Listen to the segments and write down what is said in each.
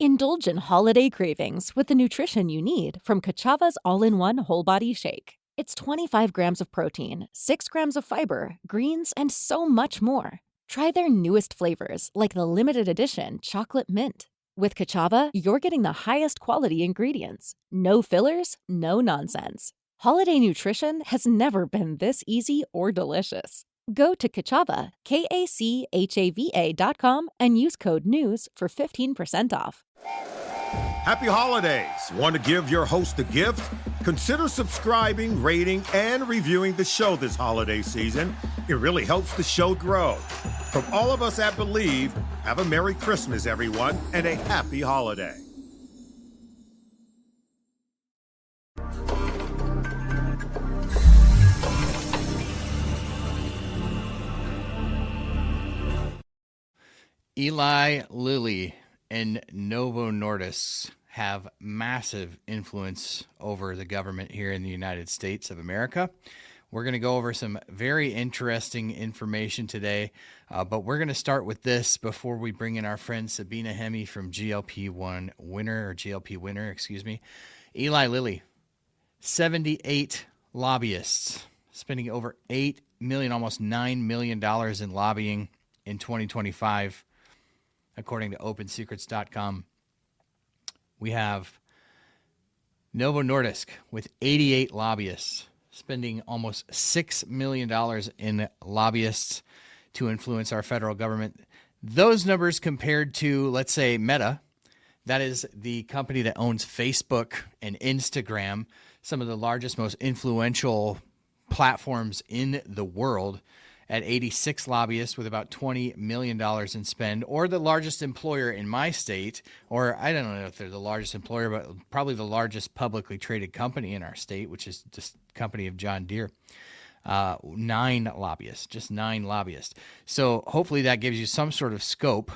Indulge in holiday cravings with the nutrition you need from Kachava's all-in-one whole body shake. It's 25 grams of protein, 6 grams of fiber, greens, and so much more. Try their newest flavors like the limited edition chocolate mint. With Kachava, you're getting the highest quality ingredients. No fillers, no nonsense. Holiday nutrition has never been this easy or delicious. Go to Kachava, KACHAVA.com, and use code NEWS for 15% off. Happy holidays! Want to give your host a gift? Consider subscribing, rating, and reviewing the show this holiday season. It really helps the show grow. From all of us at Believe, have a Merry Christmas, everyone, and a Happy Holiday. Eli Lilly and Novo Nordisk have massive influence over the government here in the United States of America. We're going to go over some very interesting information today, but we're going to start with this before we bring in our friend Sabina Hemme from GLP Winner, excuse me. Eli Lilly, 78 lobbyists, spending over $8 million, almost $9 million in lobbying in 2025. According to OpenSecrets.com, we have Novo Nordisk with 88 lobbyists, spending almost $6 million in lobbyists to influence our federal government. Those numbers compared to, let's say, Meta, that is the company that owns Facebook and Instagram, some of the largest, most influential platforms in the world, at 86 lobbyists with about $20 million in spend, or the largest employer in my state, or I don't know if they're the largest employer, but probably the largest publicly traded company in our state, which is just a company of John Deere. 9 lobbyists. So hopefully that gives you some sort of scope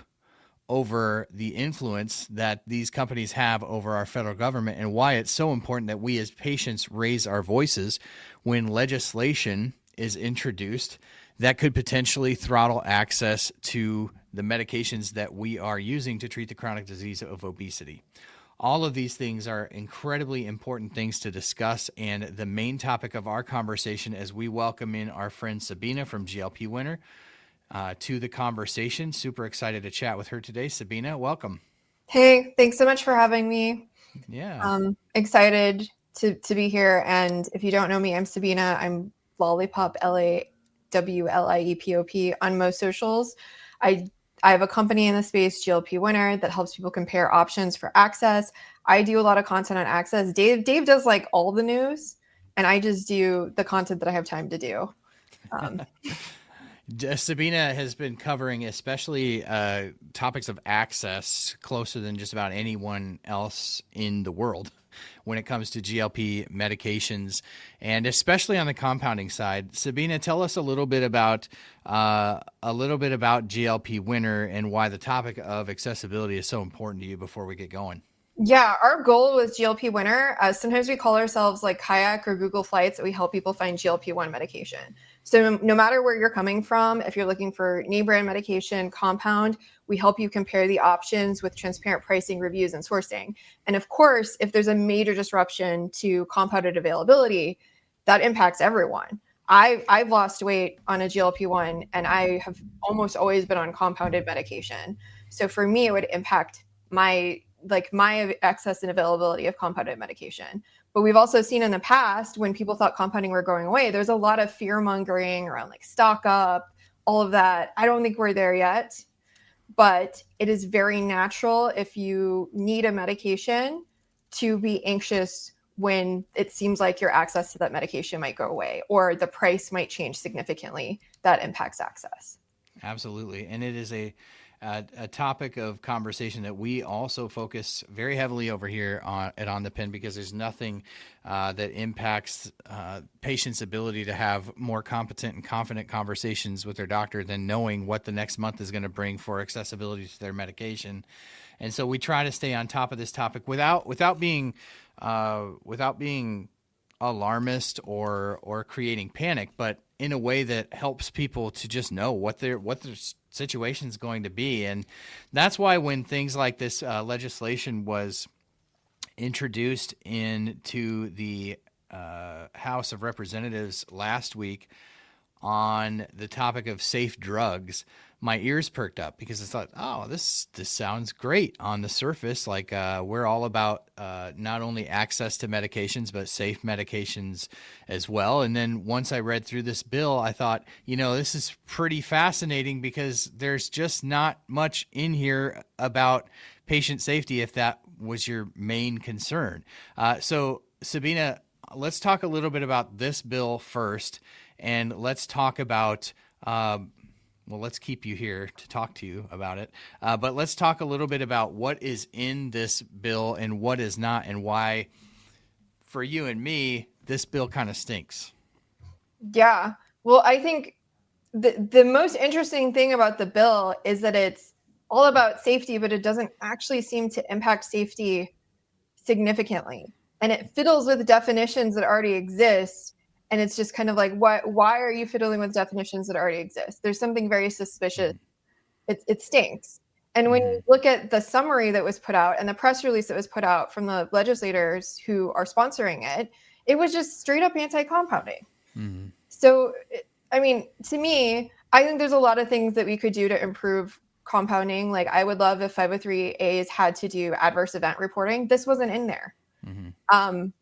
over the influence that these companies have over our federal government and why it's so important that we as patients raise our voices when legislation is introduced that could potentially throttle access to the medications that we are using to treat the chronic disease of obesity. All of these things are incredibly important things to discuss, and the main topic of our conversation as we welcome in our friend Sabina from GLP Winner to the conversation. Super excited to chat with her today. Sabina, welcome. Hey, thanks so much for having me. Yeah. Excited to be here. And if you don't know me, I'm Sabina. I'm Lollipop, LAWLIEPOP on most socials. I have a company in the space, GLP Winner, that helps people compare options for access. I do a lot of content on access. Dave does like all the news, and I just do the content that I have time to do. Sabina has been covering especially topics of access closer than just about anyone else in the world when it comes to GLP medications, and especially on the compounding side. Sabina, tell us a little bit about GLP Winner and why the topic of accessibility is so important to you before we get going. Yeah, our goal with GLP Winner, sometimes we call ourselves like Kayak or Google Flights, that we help people find GLP-1 medication. So no matter where you're coming from, if you're looking for name brand medication, compound, we help you compare the options with transparent pricing, reviews, and sourcing. And of course, if there's a major disruption to compounded availability, that impacts everyone. I've lost weight on a GLP-1, and I have almost always been on compounded medication. So for me, it would impact my access and availability of compounded medication. But we've also seen in the past when people thought compounding were going away, there's a lot of fear mongering around like stock up, all of that. I don't think we're there yet, but it is very natural if you need a medication to be anxious when it seems like your access to that medication might go away or the price might change significantly. That impacts access. Absolutely. And it is a topic of conversation that we also focus very heavily over here On the Pin, because there's nothing that impacts patients' ability to have more competent and confident conversations with their doctor than knowing what the next month is going to bring for accessibility to their medication. And so we try to stay on top of this topic without being alarmist or creating panic, but in a way that helps people to just know what their situation is going to be. And that's why when things like this legislation was introduced into the House of Representatives last week on the topic of safe drugs, my ears perked up because I thought, oh, this sounds great on the surface. Like we're all about not only access to medications, but safe medications as well. And then once I read through this bill, I thought, this is pretty fascinating because there's just not much in here about patient safety if that was your main concern. So Sabina, let's talk a little bit about this bill first, and let's talk about let's keep you here to talk to you about it. But let's talk a little bit about what is in this bill and what is not, and why, for you and me, this bill kind of stinks. Yeah. Well, I think the most interesting thing about the bill is that it's all about safety, but it doesn't actually seem to impact safety significantly. And it fiddles with definitions that already exist. And it's just kind of like, why are you fiddling with definitions that already exist? There's something very suspicious. It stinks. And when you look at the summary that was put out and the press release that was put out from the legislators who are sponsoring it, it was just straight up anti-compounding. So, I mean, to me, I think there's a lot of things that we could do to improve compounding. Like, I would love if 503As had to do adverse event reporting. This wasn't in there.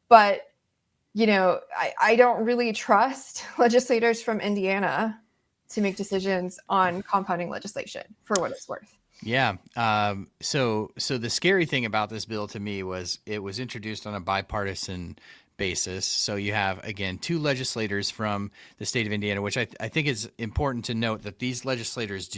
But I don't really trust legislators from Indiana to make decisions on compounding legislation, for what it's worth. Yeah. So the scary thing about this bill to me was it was introduced on a bipartisan basis. So you have, again, two legislators from the state of Indiana, which I think is important to note that these legislators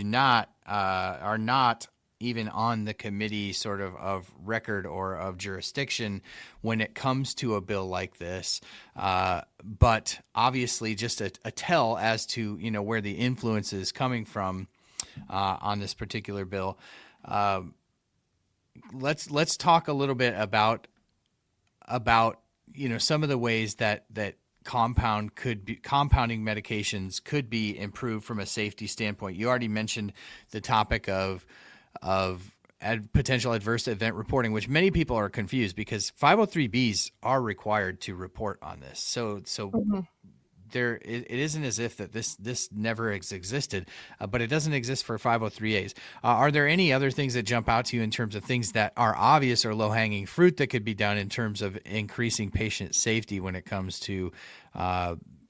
are not even on the committee sort of record or of jurisdiction when it comes to a bill like this. But obviously just a tell as to, where the influence is coming from on this particular bill. Let's talk a little bit about some of the ways that compounding medications could be improved from a safety standpoint. You already mentioned the topic of potential adverse event reporting, which many people are confused because 503Bs are required to report on this. So it isn't as if that this never has existed, but it doesn't exist for 503As. Are there any other things that jump out to you in terms of things that are obvious or low-hanging fruit that could be done in terms of increasing patient safety when it comes to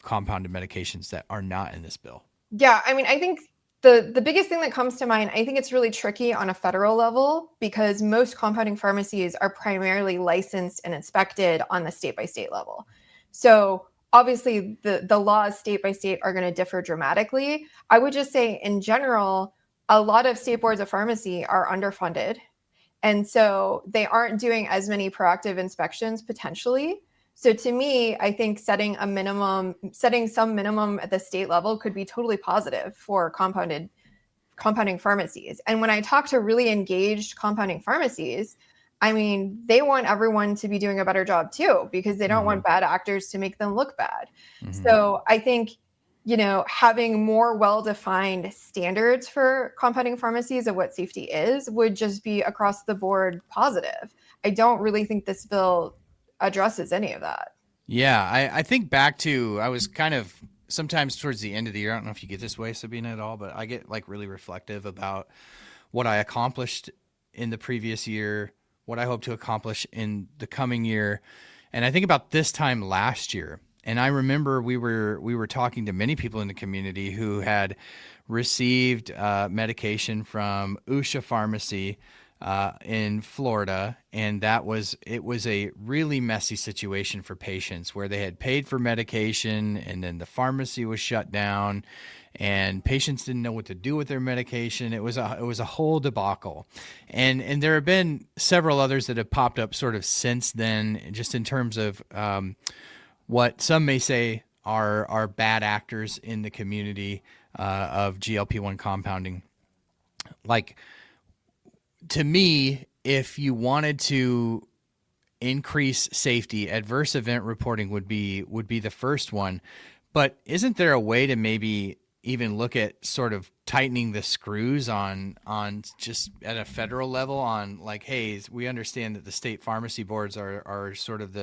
compounded medications that are not in this bill? Yeah, I mean, I think the biggest thing that comes to mind, I think it's really tricky on a federal level because most compounding pharmacies are primarily licensed and inspected on the state-by-state level. So obviously the laws state by state are going to differ dramatically. I would just say in general, a lot of state boards of pharmacy are underfunded. And so they aren't doing as many proactive inspections potentially. So to me, I think setting some minimum at the state level could be totally positive for compounding pharmacies. And when I talk to really engaged compounding pharmacies, I mean, they want everyone to be doing a better job too, because they don't want bad actors to make them look bad. So I think, having more well-defined standards for compounding pharmacies of what safety is would just be across the board positive. I don't really think this bill addresses any of that. Yeah, I think back to, I was kind of sometimes towards the end of the year, I don't know if you get this way, Sabina, at all, but I get like really reflective about what I accomplished in the previous year, what I hope to accomplish in the coming year. And I think about this time last year. And I remember we were talking to many people in the community who had received medication from Usha Pharmacy in Florida, and it was a really messy situation for patients where they had paid for medication and then the pharmacy was shut down and patients didn't know what to do with their medication. It was a whole debacle. And there have been several others that have popped up sort of since then, just in terms of what some may say are bad actors in the community of GLP-1 compounding. Like, to me, if you wanted to increase safety, adverse event reporting would be the first one. But isn't there a way to maybe even look at sort of tightening the screws on just at a federal level on like, hey, we understand that the state pharmacy boards are sort of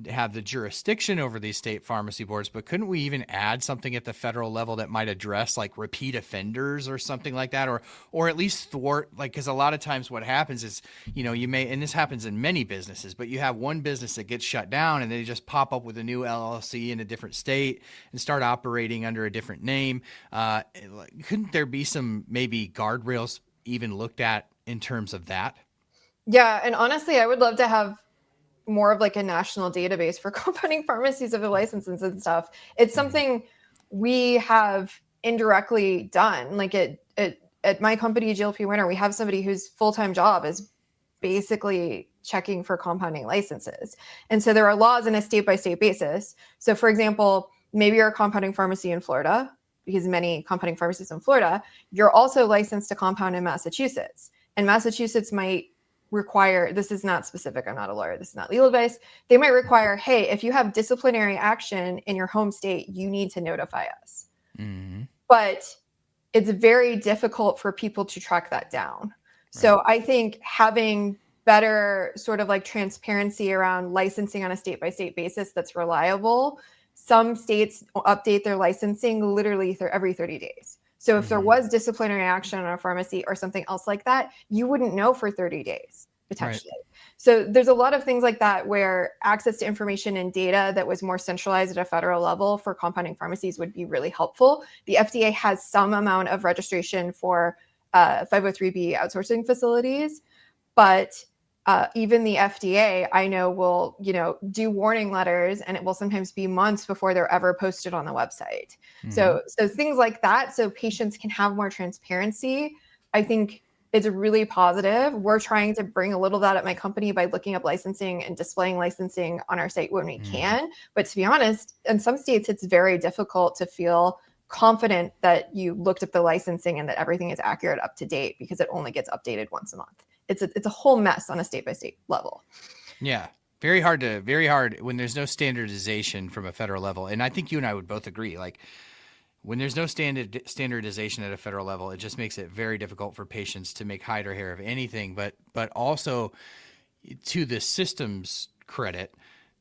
have the jurisdiction over these state pharmacy boards, but couldn't we even add something at the federal level that might address like repeat offenders or something like that, or at least thwart, like, because a lot of times what happens is, you may, and this happens in many businesses, but you have one business that gets shut down and they just pop up with a new LLC in a different state and start operating under a different name. Couldn't there be some maybe guardrails even looked at in terms of that? Yeah. And honestly, I would love to have more of like a national database for compounding pharmacies of the licenses and stuff. It's something we have indirectly done. Like at my company, GLP Winner, we have somebody whose full-time job is basically checking for compounding licenses. And so there are laws in a state-by-state basis. So for example, maybe you're a compounding pharmacy in Florida, because many compounding pharmacies in Florida, you're also licensed to compound in Massachusetts. And Massachusetts might require, this is not specific, I'm not a lawyer, this is not legal advice, they might require, hey, if you have disciplinary action in your home state, you need to notify us. Mm-hmm. But it's very difficult for people to track that down. Right. So I think having better sort of like transparency around licensing on a state-by-state basis that's reliable. Some states update their licensing literally every 30 days. So if there was disciplinary action on a pharmacy or something else like that, you wouldn't know for 30 days, potentially. Right. So there's a lot of things like that where access to information and data that was more centralized at a federal level for compounding pharmacies would be really helpful. The FDA has some amount of registration for 503B outsourcing facilities, but even the FDA, I know, will, do warning letters, and it will sometimes be months before they're ever posted on the website. Mm-hmm. So things like that, so patients can have more transparency, I think it's really positive. We're trying to bring a little of that at my company by looking up licensing and displaying licensing on our site when we can. But to be honest, in some states, it's very difficult to feel confident that you looked up the licensing and that everything is accurate, up to date, because it only gets updated once a month. It's a whole mess on a state-by-state level. Yeah. Very hard when there's no standardization from a federal level. And I think you and I would both agree, like when there's no standardization at a federal level, it just makes it very difficult for patients to make hide or hair of anything. But also, to the system's credit,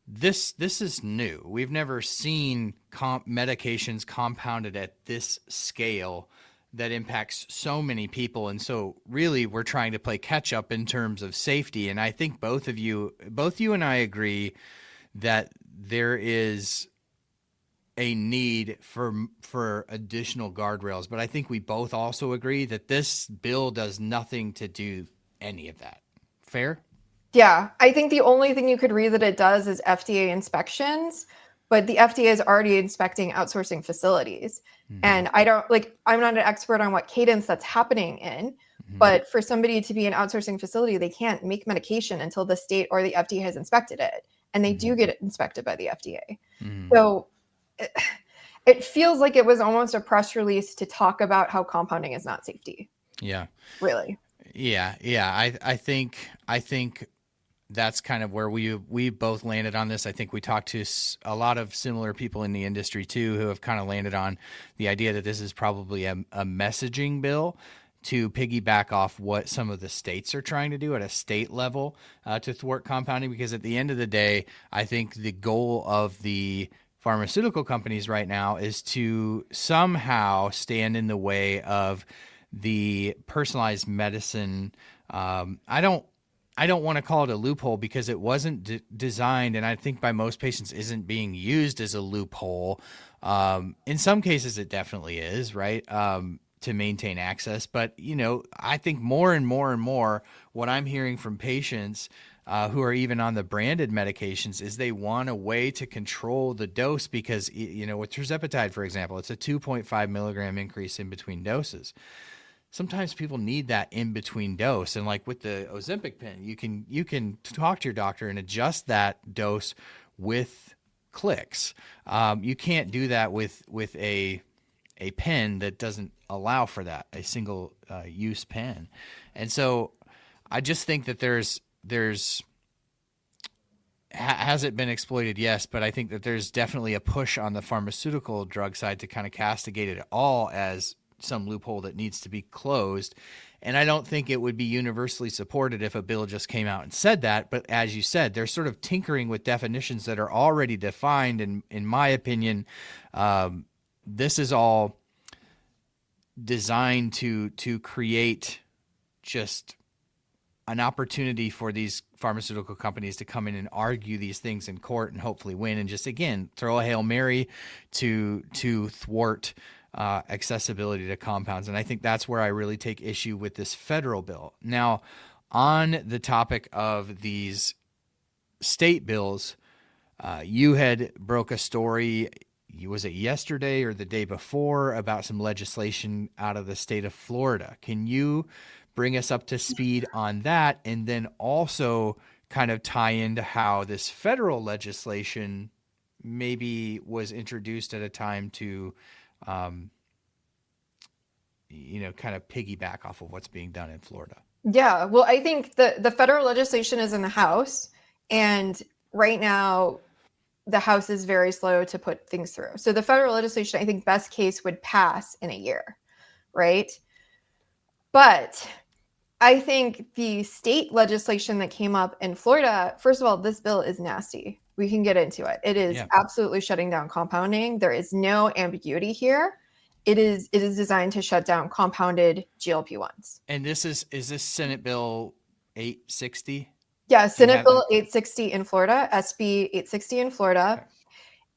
this is new. We've never seen medications compounded at this scale that impacts so many people. And so really we're trying to play catch up in terms of safety. And I think both you and I agree that there is a need for additional guardrails. But I think we both also agree that this bill does nothing to do any of that. Fair? Yeah. I think the only thing you could read that it does is FDA inspections. But the FDA is already inspecting outsourcing facilities. And I'm not an expert on what cadence that's happening in, but for somebody to be an outsourcing facility, they can't make medication until the state or the FDA has inspected it. And they do get it inspected by the FDA. So it feels like it was almost a press release to talk about how compounding is not safety. Yeah. Really. Yeah. I think that's kind of where we both landed on this. I think we talked to a lot of similar people in the industry too, who have kind of landed on the idea that this is probably a messaging bill to piggyback off what some of the states are trying to do at a state level to thwart compounding. Because at the end of the day, I think the goal of the pharmaceutical companies right now is to somehow stand in the way of the personalized medicine. I don't want to call it a loophole because it wasn't designed, and I think by most patients isn't being used as a loophole. In some cases, it definitely is, right, to maintain access. But, I think more and more what I'm hearing from patients who are even on the branded medications is they want a way to control the dose because, with tirzepatide, for example, it's a 2.5 milligram increase in between doses. Sometimes people need that in-between dose. And like with the Ozempic pen, you can talk to your doctor and adjust that dose with clicks. You can't do that with a pen that doesn't allow for that, a single use pen. And so I just think that there's has it been exploited? Yes, but I think that there's definitely a push on the pharmaceutical drug side to kind of castigate it all as some loophole that needs to be closed. And I don't think it would be universally supported if a bill just came out and said that. But as you said, they're sort of tinkering with definitions that are already defined. And in my opinion, this is all designed to create just an opportunity for these pharmaceutical companies to come in and argue these things in court and hopefully win, and just, again, throw a Hail Mary to thwart accessibility to compounds. And I think that's where I really take issue with this federal bill. Now, on the topic of these state bills, you had broke a story, was it yesterday or the day before, about some legislation out of the state of Florida. Can you bring us up to speed on that, and then also kind of tie into how this federal legislation maybe was introduced at a time to, kind of piggyback off of what's being done in Florida? Yeah, well, I think the federal legislation is in the House, and right now the House is very slow to put things through. So the federal legislation, I think best case would pass in a year, right? But I think the state legislation that came up in Florida, first of all, this bill is nasty. We can get into it. It is absolutely shutting down compounding. There is no ambiguity here. It is designed to shut down compounded GLP-1s. And is this Senate Bill 860? Yeah, Senate Bill 860 in Florida, SB 860 in Florida.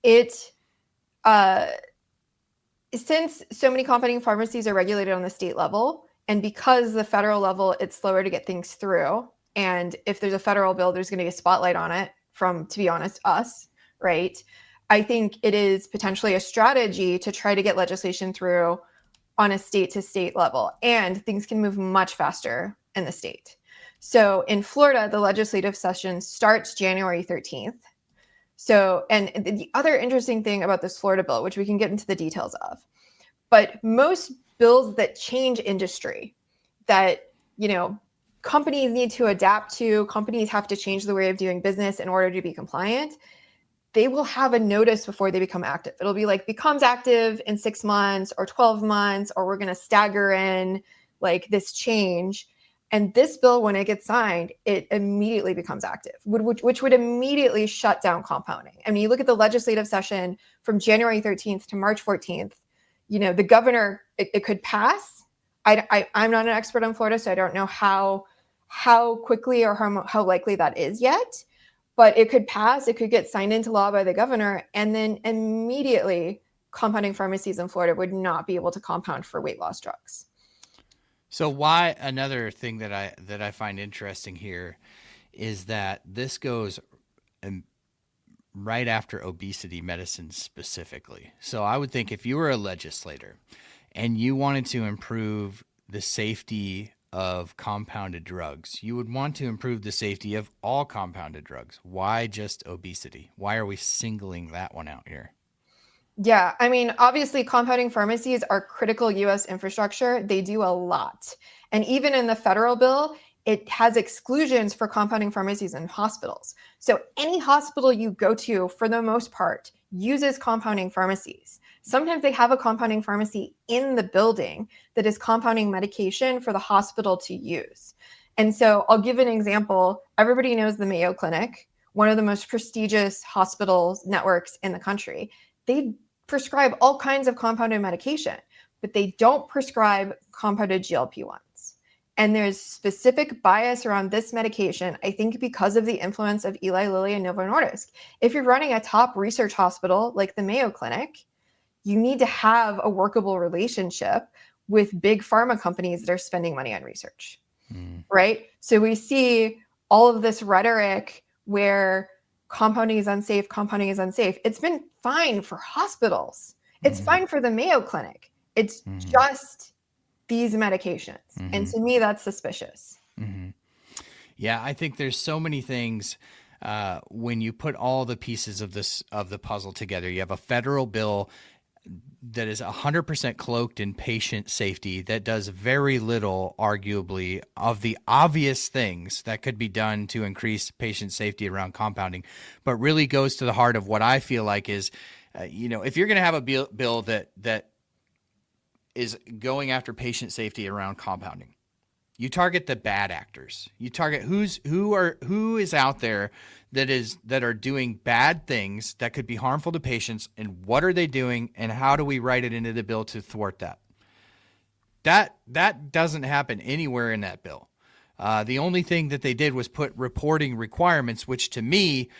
Okay. Since so many compounding pharmacies are regulated on the state level, and because the federal level, it's slower to get things through. And if there's a federal bill, there's going to be a spotlight on it from, to be honest, us, right? I think it is potentially a strategy to try to get legislation through on a state to state level, and things can move much faster in the state. So in Florida, the legislative session starts January 13th. So, and the other interesting thing about this Florida bill, which we can get into the details of, but most bills that change industry, that, companies need to adapt to, companies have to change the way of doing business in order to be compliant, they will have a notice before they become active. It'll be like, becomes active in 6 months or 12 months, or we're going to stagger in like this change. And this bill, when it gets signed, it immediately becomes active, which would immediately shut down compounding. I mean, you look at the legislative session from January 13th to March 14th, the governor, it could pass. I'm not an expert on Florida, so I don't know how quickly or how likely that is yet, but it could pass. It could get signed into law by the governor, and then immediately compounding pharmacies in Florida would not be able to compound for weight loss drugs. So why, another thing that I find interesting here is that this goes right after obesity medicine specifically. So I would think if you were a legislator and you wanted to improve the safety of compounded drugs, you would want to improve the safety of all compounded drugs. Why just obesity? Why are we singling that one out here? Yeah, I mean, obviously, compounding pharmacies are critical U.S. infrastructure. They do a lot. And even in the federal bill, it has exclusions for compounding pharmacies in hospitals. So any hospital you go to, for the most part, uses compounding pharmacies. Sometimes they have a compounding pharmacy in the building that is compounding medication for the hospital to use. And so I'll give an example. Everybody knows the Mayo Clinic, one of the most prestigious hospital networks in the country. They prescribe all kinds of compounded medication, but they don't prescribe compounded GLP-1s. And there's specific bias around this medication, I think, because of the influence of Eli Lilly and Novo Nordisk. If you're running a top research hospital like the Mayo Clinic, you need to have a workable relationship with big pharma companies that are spending money on research, right? So we see all of this rhetoric where compounding is unsafe, compounding is unsafe. It's been fine for hospitals. It's fine for the Mayo Clinic. It's just these medications. And to me, that's suspicious. Yeah, I think there's so many things when you put all the pieces of the puzzle together. You have a federal bill that is 100% cloaked in patient safety, that does very little, arguably, of the obvious things that could be done to increase patient safety around compounding, but really goes to the heart of what I feel like is, if you're going to have a bill that is going after patient safety around compounding, you target the bad actors. You target who is out there that are doing bad things that could be harmful to patients, and what are they doing, and how do we write it into the bill to thwart that? That doesn't happen anywhere in that bill. The only thing that they did was put reporting requirements, which to me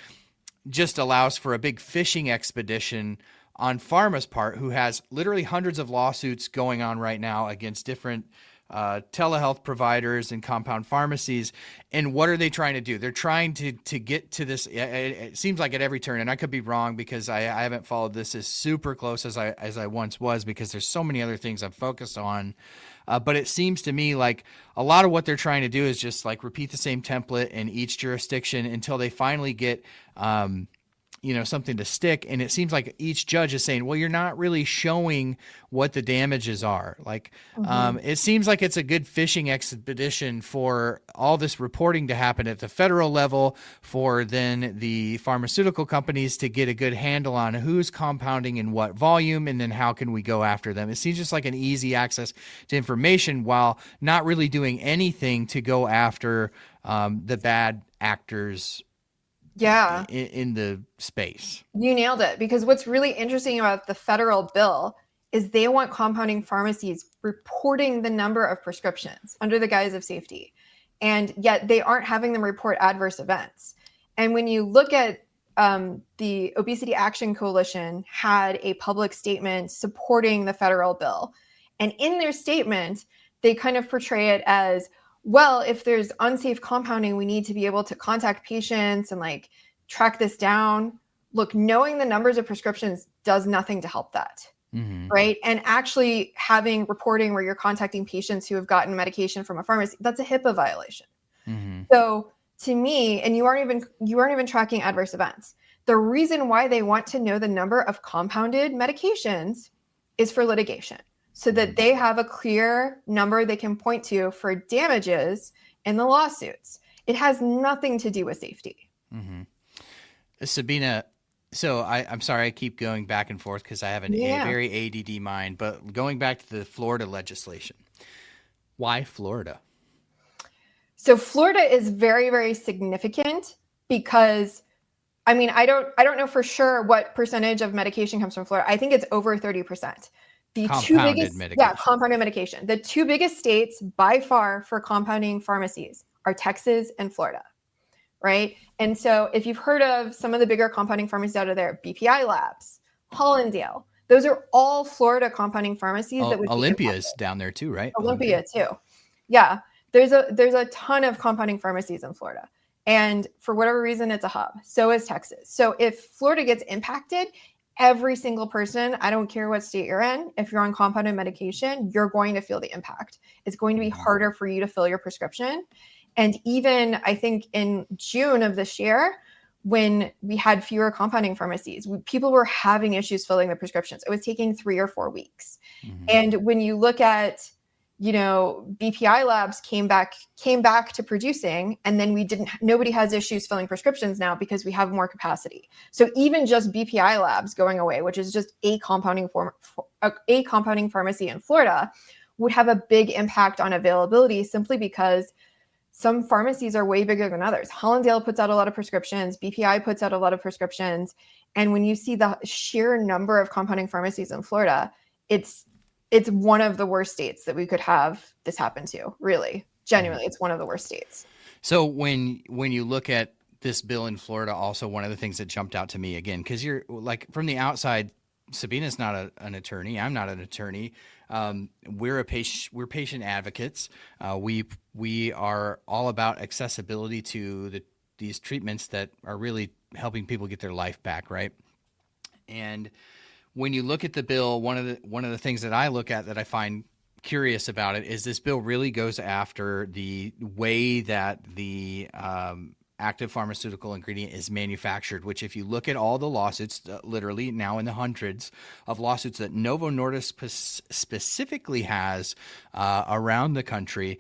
just allows for a big fishing expedition on Pharma's part, who has literally hundreds of lawsuits going on right now against different telehealth providers and compound pharmacies. And what are they trying to do? They're trying to get to this. It seems like at every turn, and I could be wrong because I haven't followed this as super close as I once was, because there's so many other things I've focused on. But it seems to me like a lot of what they're trying to do is just like repeat the same template in each jurisdiction until they finally get something to stick. And it seems like each judge is saying, well, you're not really showing what the damages are. Like, it seems like it's a good fishing expedition for all this reporting to happen at the federal level, for then the pharmaceutical companies to get a good handle on who's compounding in what volume, and then how can we go after them. It seems just like an easy access to information, while not really doing anything to go after the bad actors in the space. You nailed it. Because what's really interesting about the federal bill is they want compounding pharmacies reporting the number of prescriptions under the guise of safety. And yet they aren't having them report adverse events. And when you look at the Obesity Action Coalition had a public statement supporting the federal bill. And in their statement, they kind of portray it as, well, if there's unsafe compounding, we need to be able to contact patients and like track this down. Look, knowing the numbers of prescriptions does nothing to help that, right? And actually having reporting where you're contacting patients who have gotten medication from a pharmacy, that's a HIPAA violation. So to me, and you aren't even tracking adverse events. The reason why they want to know the number of compounded medications is for litigation, so that they have a clear number they can point to for damages in the lawsuits. It has nothing to do with safety. Sabina, so I'm sorry I keep going back and forth because I have a very ADD mind, but going back to the Florida legislation, why Florida? So Florida is very, very significant because, I mean, I don't know for sure what percentage of medication comes from Florida. I think it's over 30%. The two biggest, compounded medication. The two biggest states by far for compounding pharmacies are Texas and Florida, right? And so if you've heard of some of the bigger compounding pharmacies out of there, BPI Labs, Hollandale, those are all Florida compounding pharmacies. That would Olympia's down there too, right? Olympia too. Yeah, there's a ton of compounding pharmacies in Florida. And for whatever reason, it's a hub. So is Texas. So if Florida gets impacted, every single person, I don't care what state you're in, if you're on compounded medication, you're going to feel the impact. It's going to be harder for you to fill your prescription. And even I think in June of this year, when we had fewer compounding pharmacies, people were having issues filling the prescriptions. It was taking 3 or 4 weeks. And when you look at, BPI Labs came back to producing, and then nobody has issues filling prescriptions now because we have more capacity. So even just BPI Labs going away, which is just a compounding pharmacy in Florida, would have a big impact on availability, simply because some pharmacies are way bigger than others. Hollandale puts out a lot of prescriptions, BPI puts out a lot of prescriptions. And when you see the sheer number of compounding pharmacies in Florida, it's one of the worst states that we could have this happen to. Really, genuinely, it's one of the worst states. So when you look at this bill in Florida, also one of the things that jumped out to me again, because you're like from the outside, Sabina's not an attorney. I'm not an attorney. We're patient advocates. We are all about accessibility to these treatments that are really helping people get their life back, right? And when you look at the bill, one of the things that I look at that I find curious about it is this bill really goes after the way that the active pharmaceutical ingredient is manufactured, which if you look at all the lawsuits, literally now in the hundreds of lawsuits that Novo Nordisk specifically has around the country,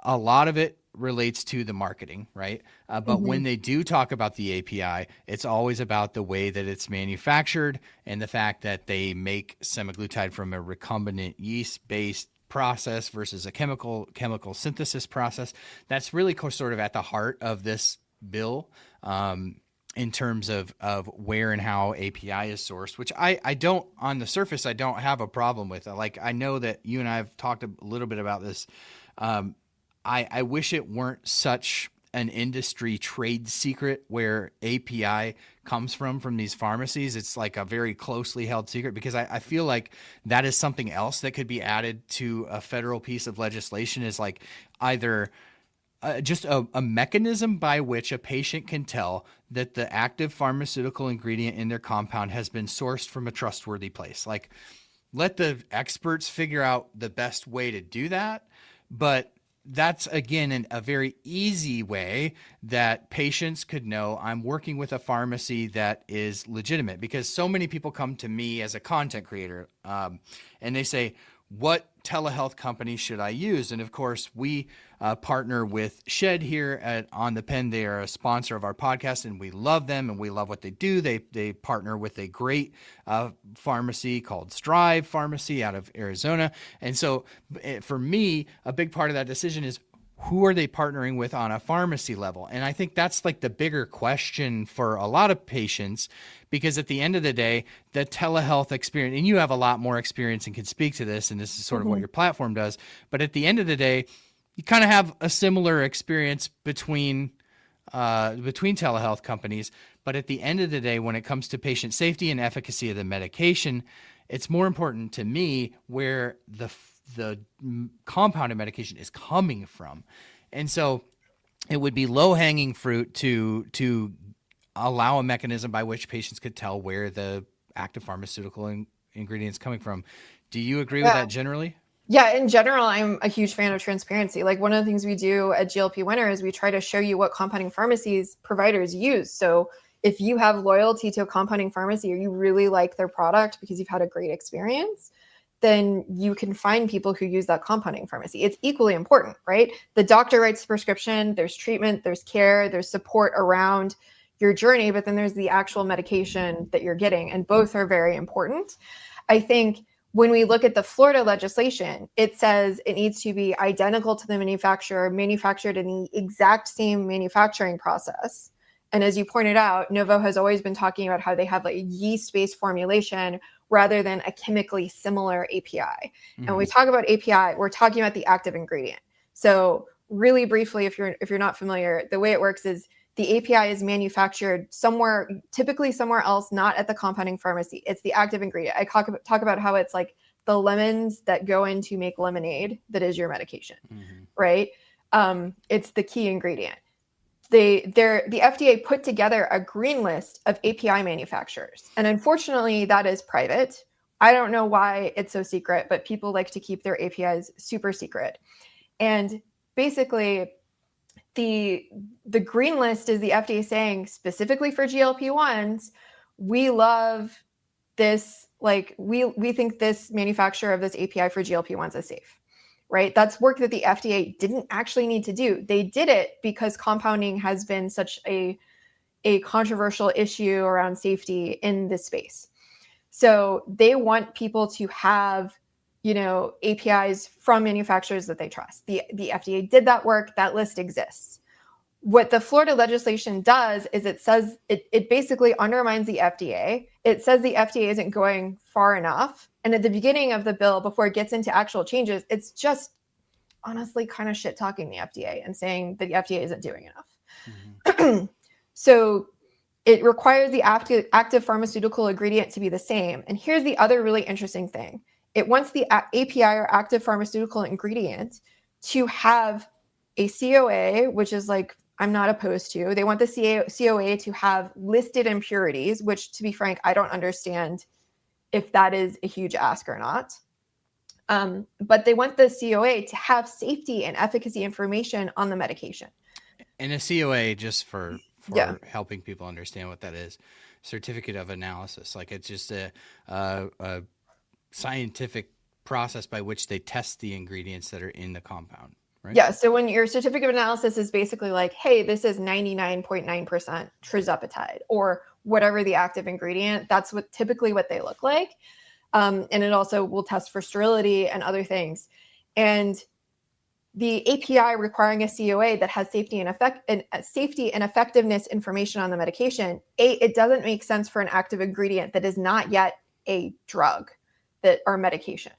a lot of it relates to the marketing, right? But when they do talk about the API, it's always about the way that it's manufactured and the fact that they make semaglutide from a recombinant yeast-based process versus a chemical synthesis process. That's really sort of at the heart of this bill in terms of where and how API is sourced, which I don't, on the surface, I don't have a problem with. Like, I know that you and I have talked a little bit about this. I wish it weren't such an industry trade secret where API comes from these pharmacies. It's like a very closely held secret, because I feel like that is something else that could be added to a federal piece of legislation, is like either just a mechanism by which a patient can tell that the active pharmaceutical ingredient in their compound has been sourced from a trustworthy place. Like, let the experts figure out the best way to do that. But that's, again, a very easy way that patients could know I'm working with a pharmacy that is legitimate, because so many people come to me as a content creator and they say, what telehealth company should I use? And of course, we partner with Shed here on the Pen. They are a sponsor of our podcast, and we love them and we love what they do. They partner with a great pharmacy called Strive Pharmacy out of Arizona. And so for me, a big part of that decision is, who are they partnering with on a pharmacy level? And I think that's like the bigger question for a lot of patients, because at the end of the day, the telehealth experience, and you have a lot more experience and can speak to this, and this is sort of what your platform does. But at the end of the day, you kind of have a similar experience between telehealth companies. But at the end of the day, when it comes to patient safety and efficacy of the medication, it's more important to me where the compounded medication is coming from. And so it would be low-hanging fruit to allow a mechanism by which patients could tell where the active pharmaceutical ingredient is coming from. Do you agree with that generally? Yeah, in general, I'm a huge fan of transparency. Like, one of the things we do at GLP Winner is we try to show you what compounding pharmacies providers use. So if you have loyalty to a compounding pharmacy, or you really like their product because you've had a great experience, then you can find people who use that compounding pharmacy. It's equally important, right? The doctor writes the prescription, there's treatment, there's care, there's support around your journey, but then there's the actual medication that you're getting, and both are very important. I think when we look at the Florida legislation, it says it needs to be identical to the manufacturer, manufactured in the exact same manufacturing process. And as you pointed out, Novo has always been talking about how they have like a yeast-based formulation rather than a chemically similar API. And when we talk about API, we're talking about the active ingredient. So really briefly, if you're not familiar, the way it works is the API is manufactured somewhere, typically somewhere else, not at the compounding pharmacy. It's the active ingredient. I talk about how it's like the lemons that go in to make lemonade that is your medication, right? It's the key ingredient. The FDA put together a green list of API manufacturers. And unfortunately, that is private. I don't know why it's so secret, but people like to keep their APIs super secret. And basically, the green list is the FDA saying, specifically for GLP-1s, we love this, like, we think this manufacturer of this API for GLP-1s is safe. Right? That's work that the FDA didn't actually need to do. They did it because compounding has been such a controversial issue around safety in this space. So they want people to have, APIs from manufacturers that they trust. The FDA did that work. That list exists. What the Florida legislation does is it says it basically undermines the FDA. It says the FDA isn't going far enough. And at the beginning of the bill, before it gets into actual changes, it's just honestly kind of shit talking the FDA and saying that the FDA isn't doing enough. So it requires the active pharmaceutical ingredient to be the same. And here's the other really interesting thing. It wants the API or active pharmaceutical ingredient to have a COA, which is like, I'm not opposed to. They want the COA to have listed impurities, which, to be frank, I don't understand if that is a huge ask or not. But they want the COA to have safety and efficacy information on the medication. And a COA, just for Yeah. helping people understand what that is, certificate of analysis. Like it's just a scientific process by which they test the ingredients that are in the compound, right? Yeah. So when your certificate of analysis is basically like, hey, this is 99.9% trizepatide or whatever the active ingredient, that's typically what they look like. And it also will test for sterility and other things. And the API requiring a COA that has safety and effectiveness information on the medication, it doesn't make sense for an active ingredient that is not yet a drug or medication,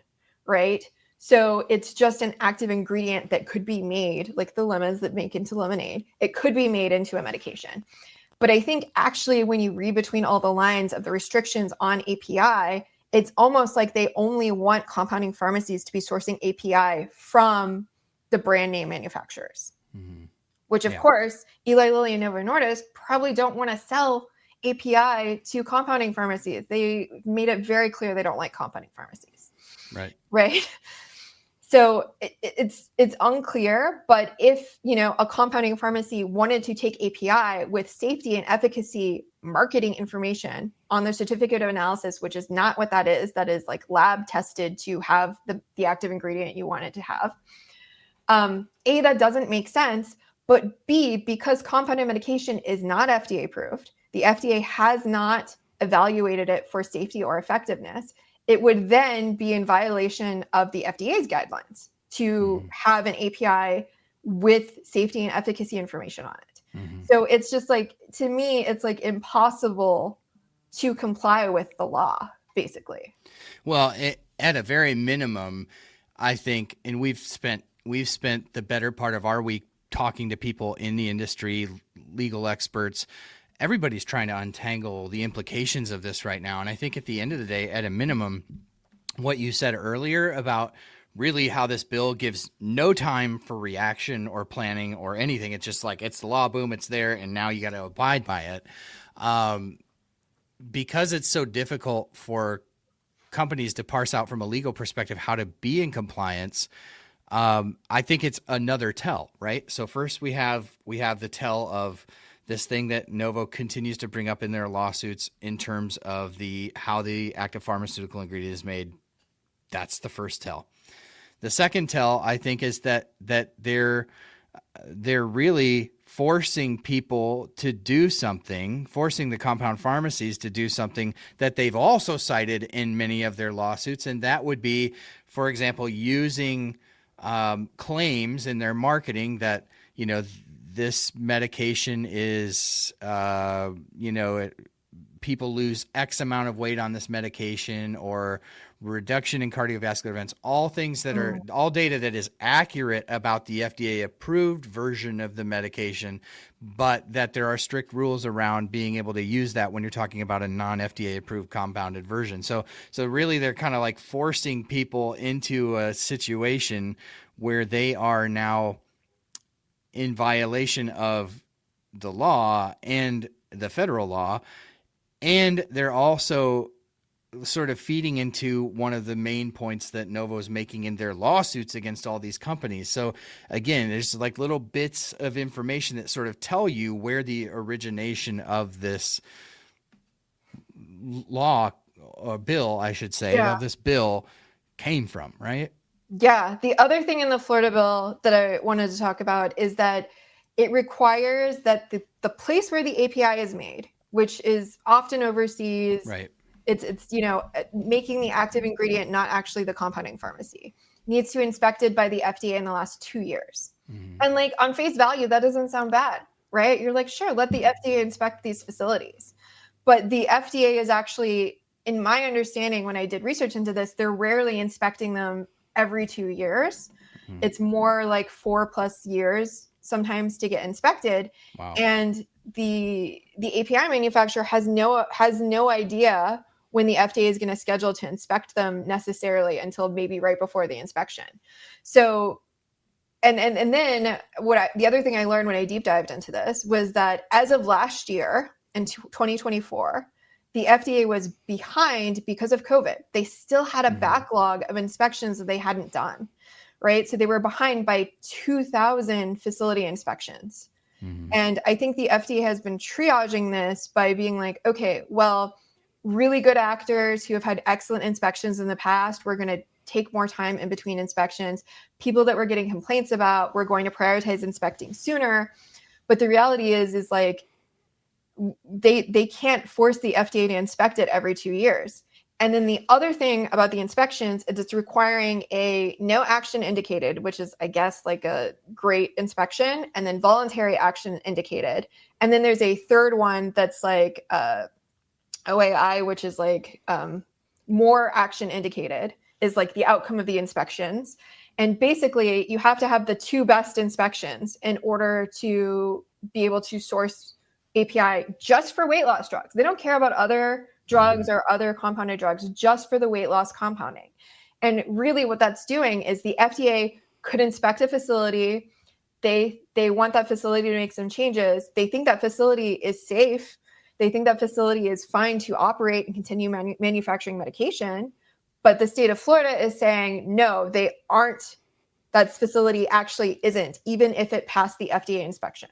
right? So it's just an active ingredient that could be made, like the lemons that make into lemonade. It could be made into a medication. But I think actually when you read between all the lines of the restrictions on API, it's almost like they only want compounding pharmacies to be sourcing API from the brand name manufacturers, which of course, Eli Lilly and Novo Nordisk probably don't want to sell API to compounding pharmacies. They made it very clear they don't like compounding pharmacies. Right. So it's unclear, but if, a compounding pharmacy wanted to take API with safety and efficacy marketing information on their certificate of analysis, which is not what that is like lab tested to have the active ingredient you want it to have. A, that doesn't make sense, but B, because compounded medication is not FDA approved, the FDA has not evaluated it for safety or effectiveness, it would then be in violation of the FDA's guidelines to have an API with safety and efficacy information on it. So it's just like, to me, it's like impossible to comply with the law, basically. Well, at a very minimum, I think, and we've spent the better part of our week talking to people in the industry, legal experts. Everybody's trying to untangle the implications of this right now. And I think at the end of the day, at a minimum, what you said earlier about really how this bill gives no time for reaction or planning or anything. It's just like, it's the law, boom, it's there, and now you got to abide by it. Because it's so difficult for companies to parse out from a legal perspective how to be in compliance, I think it's another tell, right? So first we have the tell of this thing that Novo continues to bring up in their lawsuits in terms of how the active pharmaceutical ingredient is made. That's the first tell. The second tell, I think, is that they're really forcing people to do something, forcing the compound pharmacies to do something that they've also cited in many of their lawsuits, and that would be, for example, using claims in their marketing that, this medication is, people lose X amount of weight on this medication, or reduction in cardiovascular events, all things that are all data that is accurate about the FDA approved version of the medication, but that there are strict rules around being able to use that when you're talking about a non-FDA approved compounded version. So really they're kind of like forcing people into a situation where they are now in violation of the law and the federal law. And they're also sort of feeding into one of the main points that Novo is making in their lawsuits against all these companies. So again, there's like little bits of information that sort of tell you where the origination of this law or bill, I should say, of this bill came from, right? Yeah. The other thing in the Florida bill that I wanted to talk about is that it requires that the place where the API is made, which is often overseas, right? It's making the active ingredient, not actually the compounding pharmacy, needs to be inspected by the FDA in the last 2 years. And like on face value, that doesn't sound bad, right? You're like, sure, let the FDA inspect these facilities. But the FDA is actually, in my understanding, when I did research into this, they're rarely inspecting them every 2 years. It's more like 4+ years sometimes to get inspected. Wow. And the API manufacturer has no idea when the FDA is going to schedule to inspect them necessarily until maybe right before the inspection. So, and then the other thing I learned when I deep dived into this was that as of last year in 2024, the FDA was behind because of COVID. They still had a backlog of inspections that they hadn't done, right? So they were behind by 2,000 facility inspections. And I think the FDA has been triaging this by being like, okay, well, really good actors who have had excellent inspections in the past, we're going to take more time in between inspections. People that we're getting complaints about, we're going to prioritize inspecting sooner. But the reality is like they can't force the FDA to inspect it every 2 years. And then the other thing about the inspections is it's requiring a no action indicated, which is, I guess, like a great inspection, and then voluntary action indicated. And then there's a third one that's like OAI, which is like more action indicated, is like the outcome of the inspections. And basically, you have to have the two best inspections in order to be able to source API just for weight loss drugs. They don't care about other drugs or other compounded drugs, just for the weight loss compounding. And really what that's doing is the FDA could inspect a facility. They want that facility to make some changes. They think that facility is safe. They think that facility is fine to operate and continue manufacturing medication. But the state of Florida is saying, no, they aren't. That facility actually isn't, even if it passed the FDA inspection,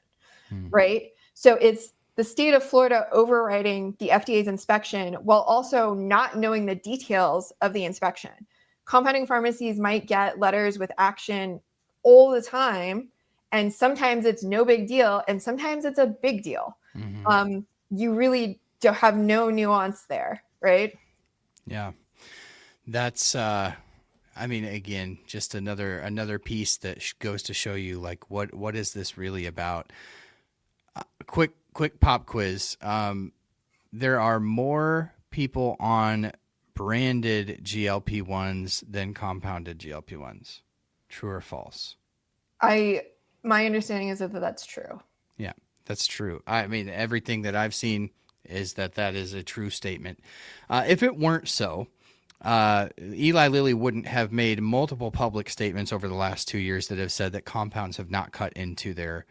right? So it's the state of Florida overriding the FDA's inspection while also not knowing the details of the inspection. Compounding pharmacies might get letters with action all the time, and sometimes it's no big deal, and sometimes it's a big deal. You really have no nuance there, right? Yeah. That's, I mean, again, just another piece that goes to show you, like, what is this really about? Quick pop quiz. There are more people on branded GLP-1s than compounded GLP-1s. True or false? My understanding is that that's true. Yeah, that's true. I mean, everything that I've seen is that is a true statement. If it weren't so, Eli Lilly wouldn't have made multiple public statements over the last 2 years that have said that compounds have not cut into their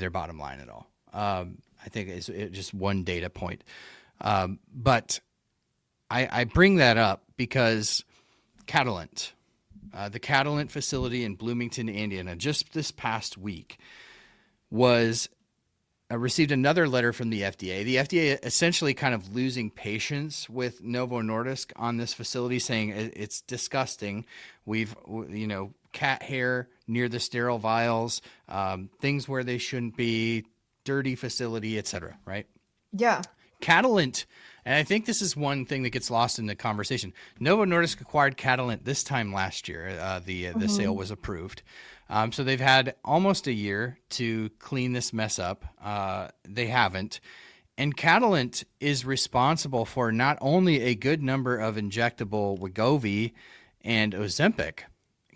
bottom line at all. I think it's just one data point. But I bring that up because Catalent, the Catalent facility in Bloomington, Indiana, just this past week received another letter from the FDA. The FDA essentially kind of losing patience with Novo Nordisk on this facility, saying it's disgusting. We've, cat hair near the sterile vials, things where they shouldn't be, dirty facility, etc. Right? Yeah. Catalent, and I think this is one thing that gets lost in the conversation. Novo Nordisk acquired Catalent this time last year. The sale was approved. So they've had almost a year to clean this mess up. They haven't. And Catalent is responsible for not only a good number of injectable Wegovy and Ozempic,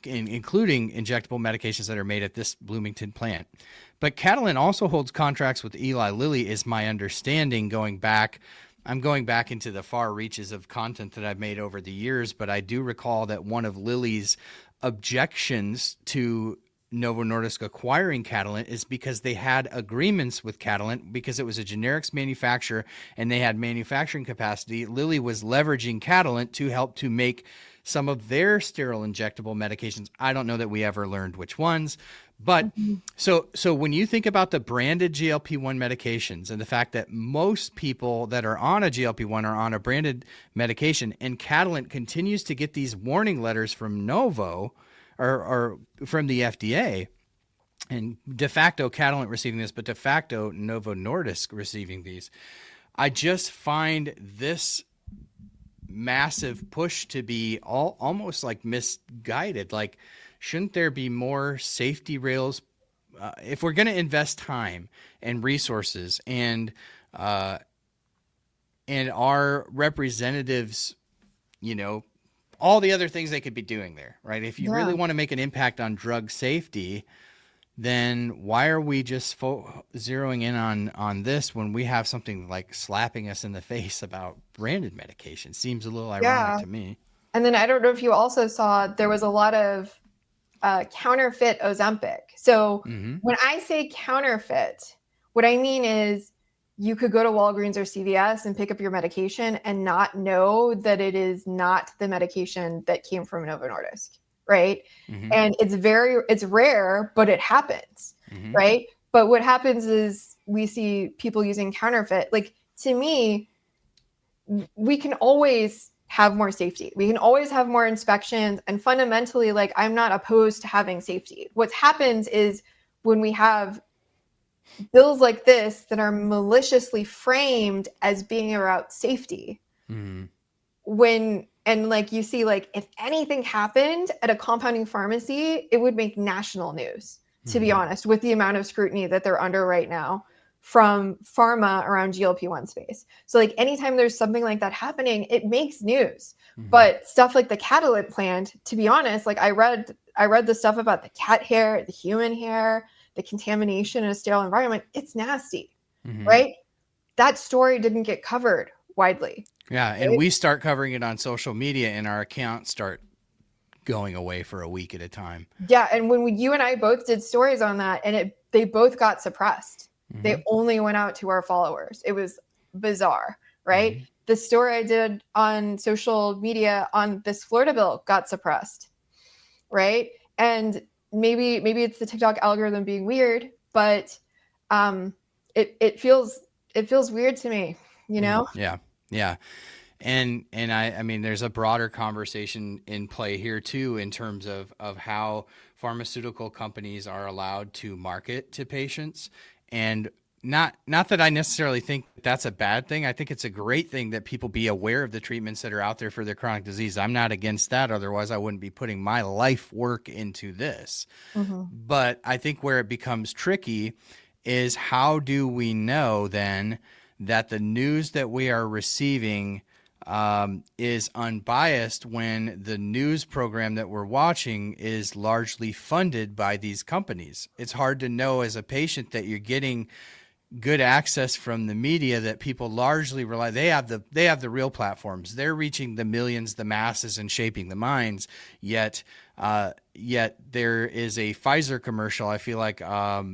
including injectable medications that are made at this Bloomington plant. But Catalent also holds contracts with Eli Lilly, is my understanding, I'm going back into the far reaches of content that I've made over the years, but I do recall that one of Lilly's objections to Novo Nordisk acquiring Catalent is because they had agreements with Catalent because it was a generics manufacturer and they had manufacturing capacity. Lilly was leveraging Catalent to help to make some of their sterile injectable medications. I don't know that we ever learned which ones, but so when you think about the branded GLP-1 medications and the fact that most people that are on a GLP-1 are on a branded medication, and Catalent continues to get these warning letters from Novo or from the FDA, and de facto Catalent receiving this, but de facto Novo Nordisk receiving these, I just find this massive push to be almost like misguided. Like, shouldn't there be more safety rails? If we're going to invest time and resources and our representatives, all the other things they could be doing there, right? If you really want to make an impact on drug safety, then why are we just zeroing in on this when we have something like slapping us in the face about branded medication? Seems a little ironic to me. And then I don't know if you also saw there was a lot of counterfeit Ozempic. So when I say counterfeit, what I mean is you could go to Walgreens or CVS and pick up your medication and not know that it is not the medication that came from Novo Nordisk, right? And it's rare, but it happens. right? But what happens is we see people using counterfeit. Like, to me, we can always have more safety. We can always have more inspections. And fundamentally, like, I'm not opposed to having safety. What happens is when we have bills like this that are maliciously framed as being about safety, and like you see, like, if anything happened at a compounding pharmacy, it would make national news, to be honest, with the amount of scrutiny that they're under right now from pharma around GLP-1 space. So like anytime there's something like that happening, it makes news. But stuff like the catalytic plant, to be honest, like I read the stuff about the cat hair, the human hair, the contamination in a sterile environment. It's nasty, right? That story didn't get covered widely. Yeah, and we start covering it on social media, and our accounts start going away for a week at a time. Yeah, and when you and I both did stories on that, and they both got suppressed. They only went out to our followers. It was bizarre, right? The story I did on social media on this Florida bill got suppressed, right? And maybe it's the TikTok algorithm being weird, but it feels weird to me, you know? Yeah. And I mean, there's a broader conversation in play here too, in terms of how pharmaceutical companies are allowed to market to patients. And not that I necessarily think that's a bad thing. I think it's a great thing that people be aware of the treatments that are out there for their chronic disease. I'm not against that. Otherwise, I wouldn't be putting my life work into this. But I think where it becomes tricky is, how do we know then that the news that we are receiving is unbiased when the news program that we're watching is largely funded by these companies? It's hard to know as a patient that you're getting good access from the media, that people largely rely. They have the real platforms. They're reaching the millions, the masses, and shaping the minds. Yet there is a Pfizer commercial, I feel like, 4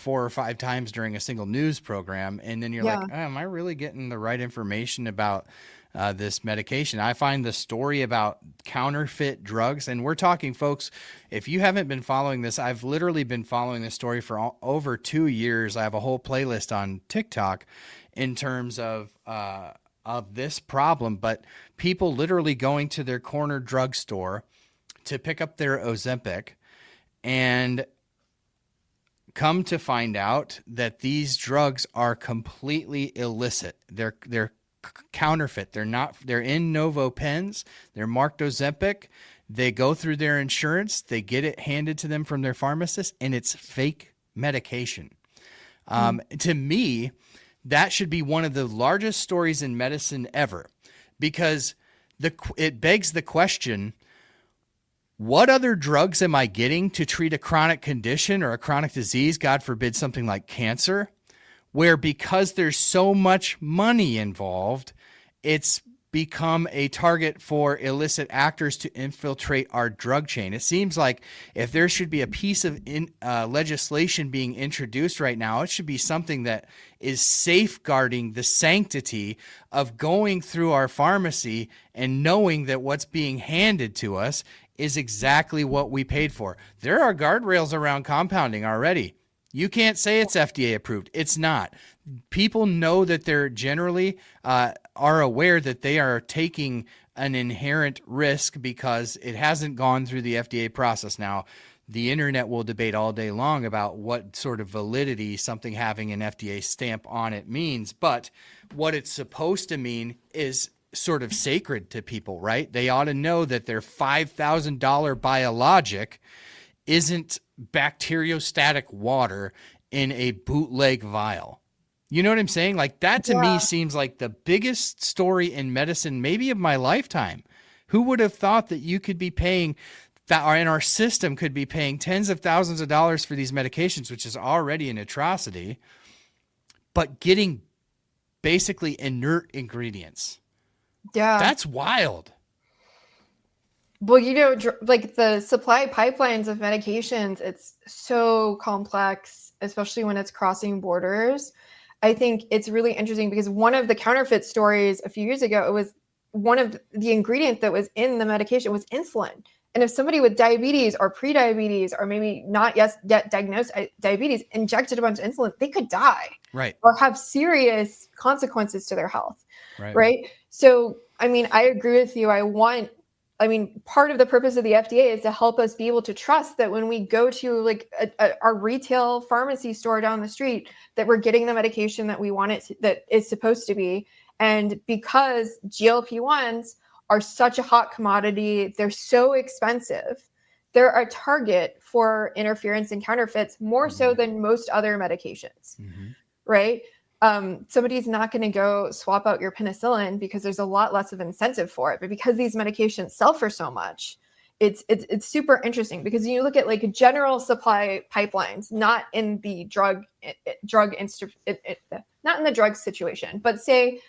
or 5 times during a single news program. And then you're like, am I really getting the right information about this medication? I find the story about counterfeit drugs, and we're talking, folks, if you haven't been following this, I've literally been following this story for over 2 years. I have a whole playlist on TikTok in terms of this problem, but people literally going to their corner drugstore to pick up their Ozempic, and come to find out that these drugs are completely illicit. They're counterfeit. They're in Novo pens. They're marked Ozempic. They go through their insurance. They get it handed to them from their pharmacist, and it's fake medication. To me, that should be one of the largest stories in medicine ever, because it begs the question, what other drugs am I getting to treat a chronic condition or a chronic disease, God forbid something like cancer, where because there's so much money involved, it's become a target for illicit actors to infiltrate our drug chain? It seems like if there should be a piece of legislation being introduced right now, it should be something that is safeguarding the sanctity of going through our pharmacy and knowing that what's being handed to us is exactly what we paid for. There are guardrails around compounding already. You can't say it's FDA approved. It's not. People know that they're generally are aware that they are taking an inherent risk because it hasn't gone through the FDA process. Now, the internet will debate all day long about what sort of validity something having an FDA stamp on it means, but what it's supposed to mean is sort of sacred to people, right? They ought to know that their $5,000 biologic isn't bacteriostatic water in a bootleg vial. You know what I'm saying? Like, that to me seems like the biggest story in medicine, maybe of my lifetime. Who would have thought that you could be paying, that in our system could be paying tens of thousands of dollars for these medications, which is already an atrocity, but getting basically inert ingredients. Yeah. That's wild. Well, like the supply pipelines of medications, it's so complex, especially when it's crossing borders. I think it's really interesting because one of the counterfeit stories a few years ago, it was one of the ingredient that was in the medication was insulin. And if somebody with diabetes or pre-diabetes or maybe not yet diagnosed diabetes injected a bunch of insulin, they could die, right, or have serious consequences to their health, right. right? So, I mean, I agree with you. Part of the purpose of the FDA is to help us be able to trust that when we go to like our retail pharmacy store down the street, that we're getting the medication that we want it to, that is supposed to be. And because GLP-1s are such a hot commodity, they're so expensive, they're a target for interference and counterfeits more so than most other medications, right? Somebody's not going to go swap out your penicillin because there's a lot less of incentive for it. But because these medications sell for so much, it's super interesting, because you look at like general supply pipelines, not in the not in the drug situation, but say,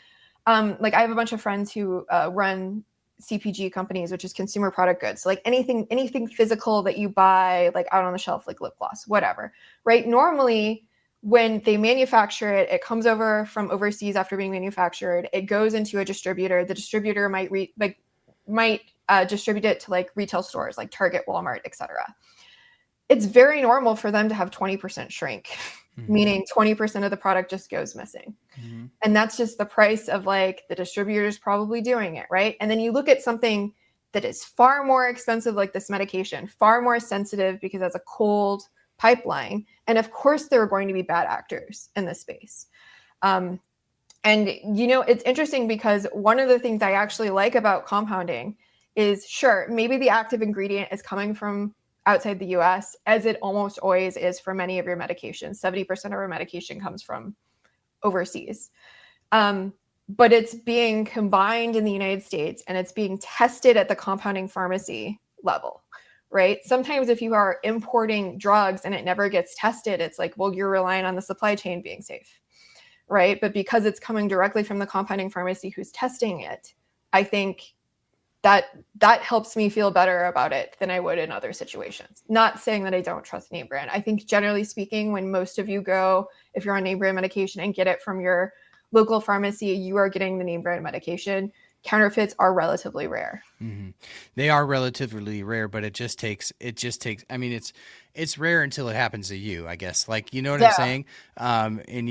like I have a bunch of friends who run CPG companies, which is consumer product goods. So like anything physical that you buy, like out on the shelf, like lip gloss, whatever, right? Normally, when they manufacture it, it comes over from overseas after being manufactured. It goes into a distributor. The distributor might distribute it to like retail stores like Target, Walmart, etc. It's very normal for them to have 20% shrink, meaning 20% of the product just goes missing. And that's just the price of like the distributors probably doing it, right? And then you look at something that is far more expensive, like this medication, far more sensitive because it's a cold pipeline. And of course, there are going to be bad actors in this space. And, it's interesting because one of the things I actually like about compounding is, sure, maybe the active ingredient is coming from outside the US, as it almost always is for many of your medications. 70% of our medication comes from overseas. But it's being combined in the United States and it's being tested at the compounding pharmacy level, right? Sometimes if you are importing drugs and it never gets tested, it's like, well, you're relying on the supply chain being safe, right? But because it's coming directly from the compounding pharmacy who's testing it, I think that helps me feel better about it than I would in other situations. Not saying that I don't trust name brand. I think generally speaking, when most of you go, if you're on name brand medication and get it from your local pharmacy, you are getting the name brand medication. Counterfeits are relatively rare. They are relatively rare, but it just takes, I mean, it's rare until it happens to you, I guess. Like, you know what I'm saying? And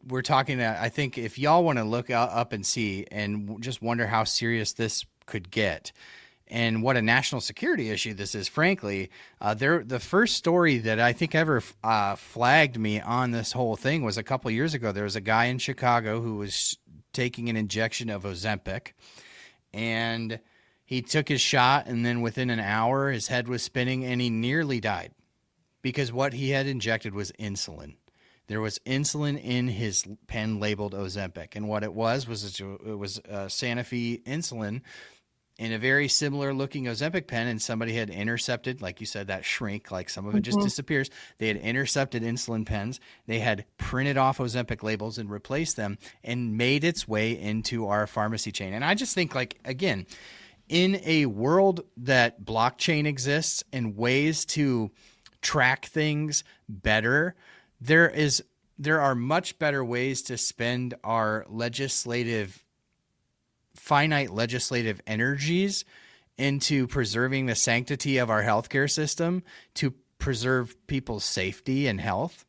we're talking, I think if y'all want to look up and see and just wonder how serious this could get and what a national security issue this is, frankly, the first story that I think ever flagged me on this whole thing was a couple years ago. There was a guy in Chicago who was taking an injection of Ozempic, and he took his shot, and then within an hour, his head was spinning, and he nearly died because what he had injected was insulin. There was insulin in his pen labeled Ozempic, and what it was Sanofi insulin in a very similar looking Ozempic pen, and somebody had intercepted, like you said, that shrink, like some of it just disappears. They had intercepted insulin pens. They had printed off Ozempic labels and replaced them and made its way into our pharmacy chain. And I just think, like, again, in a world that blockchain exists and ways to track things better, there are much better ways to spend our finite legislative energies into preserving the sanctity of our healthcare system to preserve people's safety and health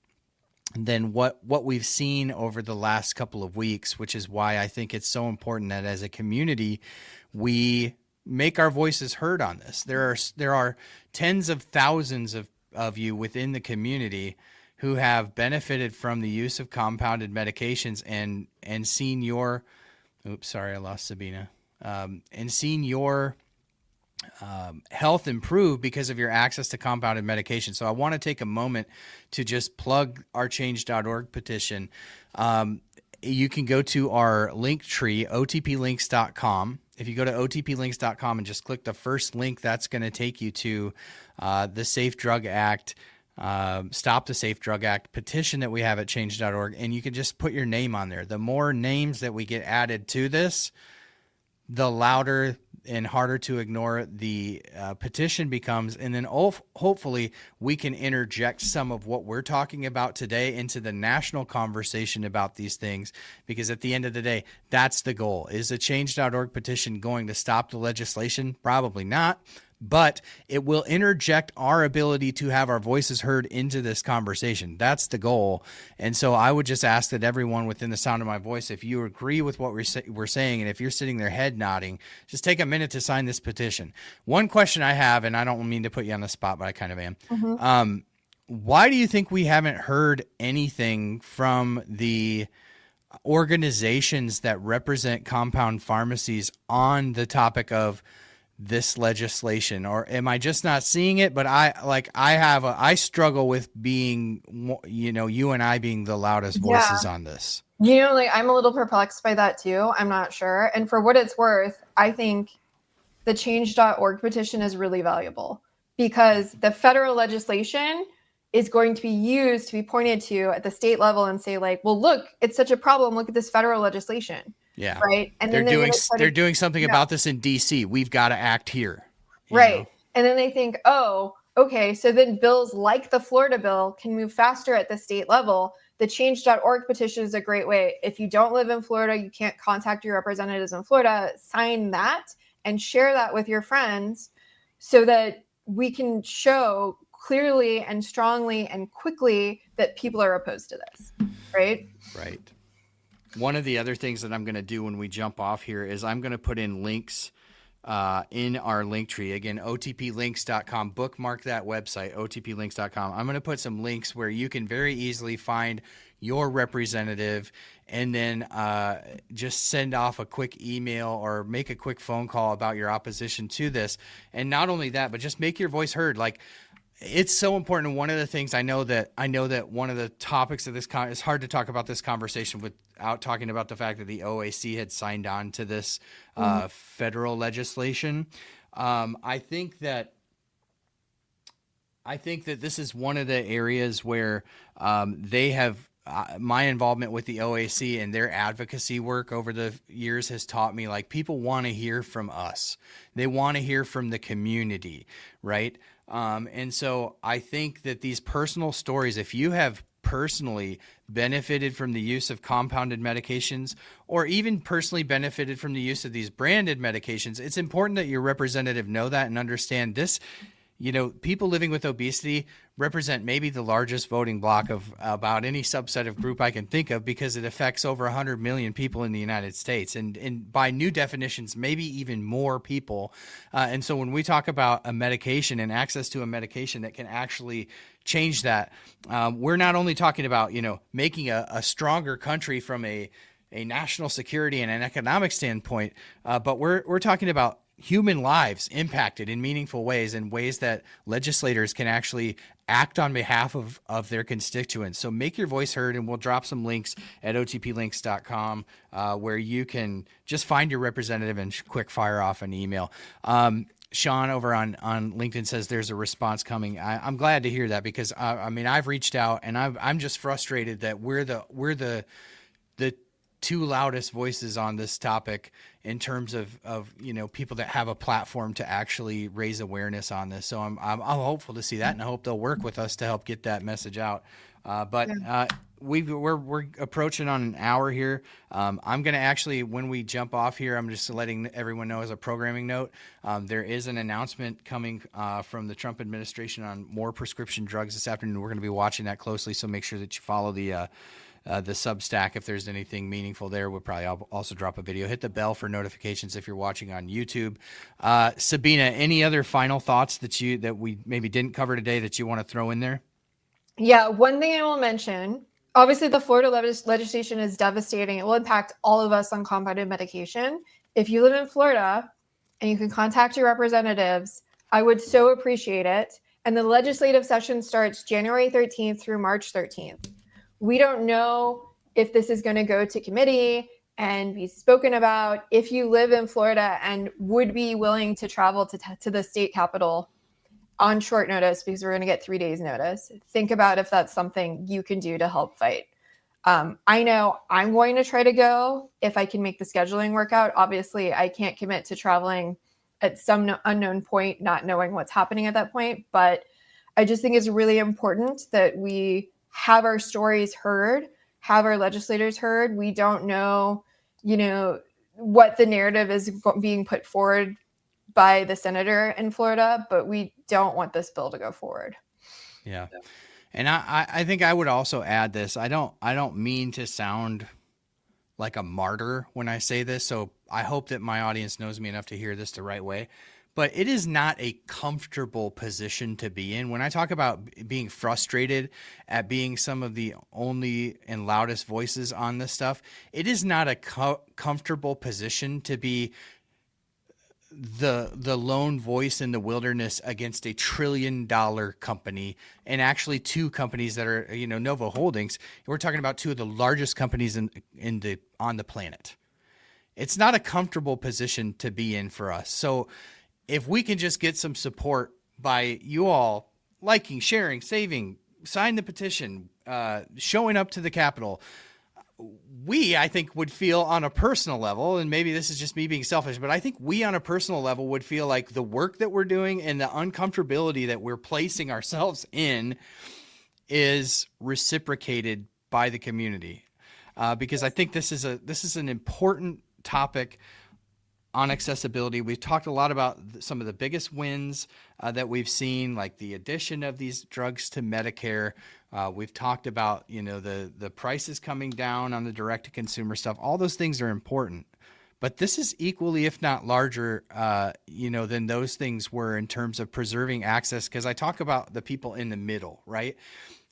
than what we've seen over the last couple of weeks, which is why I think it's so important that as a community we make our voices heard on this. There are tens of thousands of you within the community who have benefited from the use of compounded medications and seen your oops, sorry, I lost Sabina. And seeing your health improve because of your access to compounded medication. So I want to take a moment to just plug our change.org petition. You can go to our link tree, otplinks.com. If you go to otplinks.com and just click the first link, that's going to take you to the Safe Drug Act, Stop the Safe Drug Act petition that we have at change.org, and you can just put your name on there. The more names that we get added to this, the louder and harder to ignore the petition becomes, and then hopefully we can interject some of what we're talking about today into the national conversation about these things, because at the end of the day, that's the goal. Is the change.org petition going to stop the legislation? Probably not. but it will interject our ability to have our voices heard into this conversation. That's the goal. And so I would just ask that everyone within the sound of my voice, if you agree with what we're saying, and if you're sitting there head nodding, just take a minute to sign this petition. One question I have, and I don't mean to put you on the spot, but I kind of am. Mm-hmm. Why do you think we haven't heard anything from the organizations that represent compound pharmacies on the topic of this legislation? Or am I just not seeing it? But I struggle with being, you and I being the loudest voices on this. I'm a little perplexed by that too. I'm not sure. And for what it's worth, I think the change.org petition is really valuable because the federal legislation is going to be used to be pointed to at the state level and say like, well, look, it's such a problem. Look at this federal legislation. Yeah. Right. And they're doing something about this in DC. We've got to act here. Right. And then they think, oh, okay. So then bills like the Florida bill can move faster at the state level. The change.org petition is a great way. If you don't live in Florida, you can't contact your representatives in Florida, sign that and share that with your friends so that we can show clearly and strongly and quickly that people are opposed to this. Right. Right. One of the other things that I'm going to do when we jump off here is I'm going to put in links in our link tree. Again, otplinks.com. Bookmark that website, otplinks.com. I'm going to put some links where you can very easily find your representative and then just send off a quick email or make a quick phone call about your opposition to this. And not only that, but just make your voice heard. Like, it's so important. One of the things I know that one of the topics of this it's hard to talk about this conversation without talking about the fact that the OAC had signed on to this federal legislation. I think that this is one of the areas where they have my involvement with the OAC and their advocacy work over the years has taught me, like, people want to hear from us. They want to hear from the community, right? And so I think that these personal stories, if you have personally benefited from the use of compounded medications or even personally benefited from the use of these branded medications, it's important that your representative know that and understand this. People living with obesity represent maybe the largest voting bloc of about any subset of group I can think of because it affects over 100 million people in the United States. And by new definitions, maybe even more people. And so when we talk about a medication and access to a medication that can actually change that, we're not only talking about, making a stronger country from a national security and an economic standpoint, but we're talking about human lives impacted in meaningful ways and ways that legislators can actually act on behalf of their constituents. So make your voice heard, and we'll drop some links at otplinks.com where you can just find your representative and quick fire off an email. Sean over on LinkedIn says there's a response coming. I'm glad to hear that because I've reached out and I'm just frustrated that we're the two loudest voices on this topic in terms of people that have a platform to actually raise awareness on this. So I'm hopeful to see that, and I hope they'll work with us to help get that message out. We're approaching on an hour here. I'm going to actually, when we jump off here, I'm just letting everyone know as a programming note, there is an announcement coming from the Trump administration on more prescription drugs this afternoon. We're going to be watching that closely, so make sure that you follow the Substack. If there's anything meaningful there, we'll probably also drop a video. Hit the bell for notifications if you're watching on YouTube. Sabina, any other final thoughts that we maybe didn't cover today that you want to throw in there? Yeah, one thing I will mention, obviously the Florida legislation is devastating. It will impact all of us on compounded medication. If you live in Florida and you can contact your representatives, I would so appreciate it. And the legislative session starts January 13th through March 13th. We don't know if this is going to go to committee and be spoken about. If you live in Florida and would be willing to travel to the state capitol on short notice, because we're going to get 3 days notice, think about if that's something you can do to help fight. I know I'm going to try to go if I can make the scheduling work out. Obviously, I can't commit to traveling at some unknown point, not knowing what's happening at that point. But I just think it's really important that we have our stories heard, have our legislators heard. We don't know, what the narrative is being put forward by the senator in Florida, but we don't want this bill to go forward. Yeah. And I think I would also add this. I don't mean to sound like a martyr when I say this, so I hope that my audience knows me enough to hear this the right way. But it is not a comfortable position to be in. When I talk about being frustrated at being some of the only and loudest voices on this stuff, it is not a comfortable position to be the lone voice in the wilderness against $1 trillion company, and actually two companies that are, Novo Holdings. We're talking about two of the largest companies on the planet. It's not a comfortable position to be in for us. So if we can just get some support by you all liking, sharing, saving, sign the petition, showing up to the Capitol, I think, would feel on a personal level, and maybe this is just me being selfish, but I think we on a personal level would feel like the work that we're doing and the uncomfortability that we're placing ourselves in is reciprocated by the community. Because I think this is an important topic on accessibility. We've talked a lot about some of the biggest wins that we've seen, like the addition of these drugs to Medicare. We've talked about, the prices coming down on the direct-to-consumer stuff. All those things are important. But this is equally, if not larger, than those things were in terms of preserving access, because I talk about the people in the middle, right?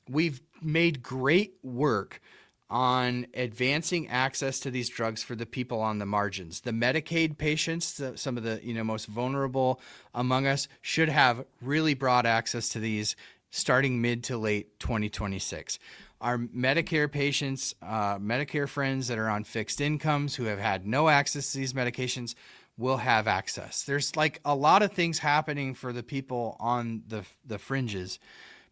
We've made great work on advancing access to these drugs for the people on the margins. The Medicaid patients, some of the most vulnerable among us, should have really broad access to these starting mid to late 2026. Our Medicare patients, Medicare friends that are on fixed incomes who have had no access to these medications will have access. There's like a lot of things happening for the people on the fringes.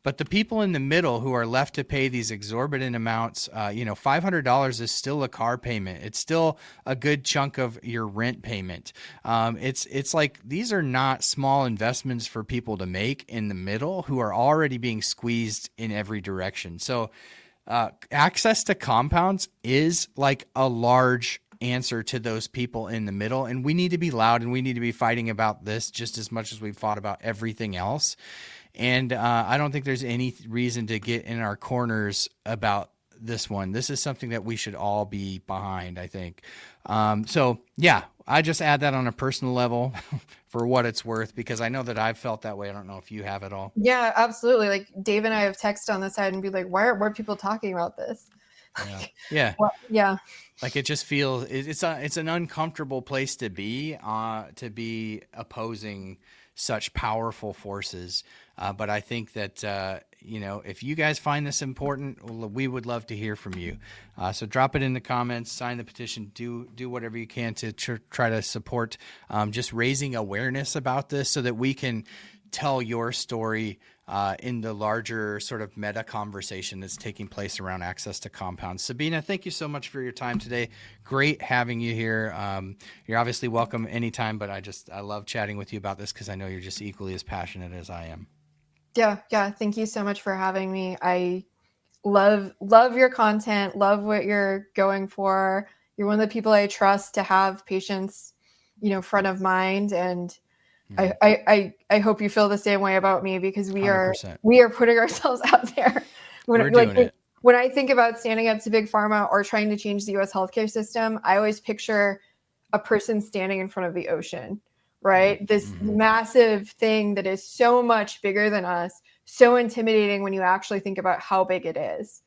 But the people in the middle who are left to pay these exorbitant amounts, $500 is still a car payment. It's still a good chunk of your rent payment. It's like these are not small investments for people to make in the middle who are already being squeezed in every direction. So access to compounds is like a large answer to those people in the middle. And we need to be loud, and we need to be fighting about this just as much as we've fought about everything else. And I don't think there's any reason to get in our corners about this one. This is something that we should all be behind, I think. So, yeah, I just add that on a personal level for what it's worth, because I know that I've felt that way. I don't know if you have at all. Yeah, absolutely. Like Dave and I have texted on the side and be like, why are people talking about this? Yeah. Well, yeah. Like it just feels it's an uncomfortable place to be opposing such powerful forces. But I think that, if you guys find this important, we would love to hear from you. So drop it in the comments, sign the petition, do whatever you can to try to support just raising awareness about this so that we can tell your story in the larger sort of meta conversation that's taking place around access to compounds. Sabina, thank you so much for your time today. Great having you here. You're obviously welcome anytime, but I love chatting with you about this because I know you're just equally as passionate as I am. Yeah. Thank you so much for having me. I love your content, love what you're going for. You're one of the people I trust to have patients, front of mind. And I hope you feel the same way about me, because we 100%. are putting ourselves out there. We're doing it. When I think about standing up to big pharma or trying to change the U.S. healthcare system, I always picture a person standing in front of the ocean, right? This massive thing that is so much bigger than us, so intimidating when you actually think about how big it is,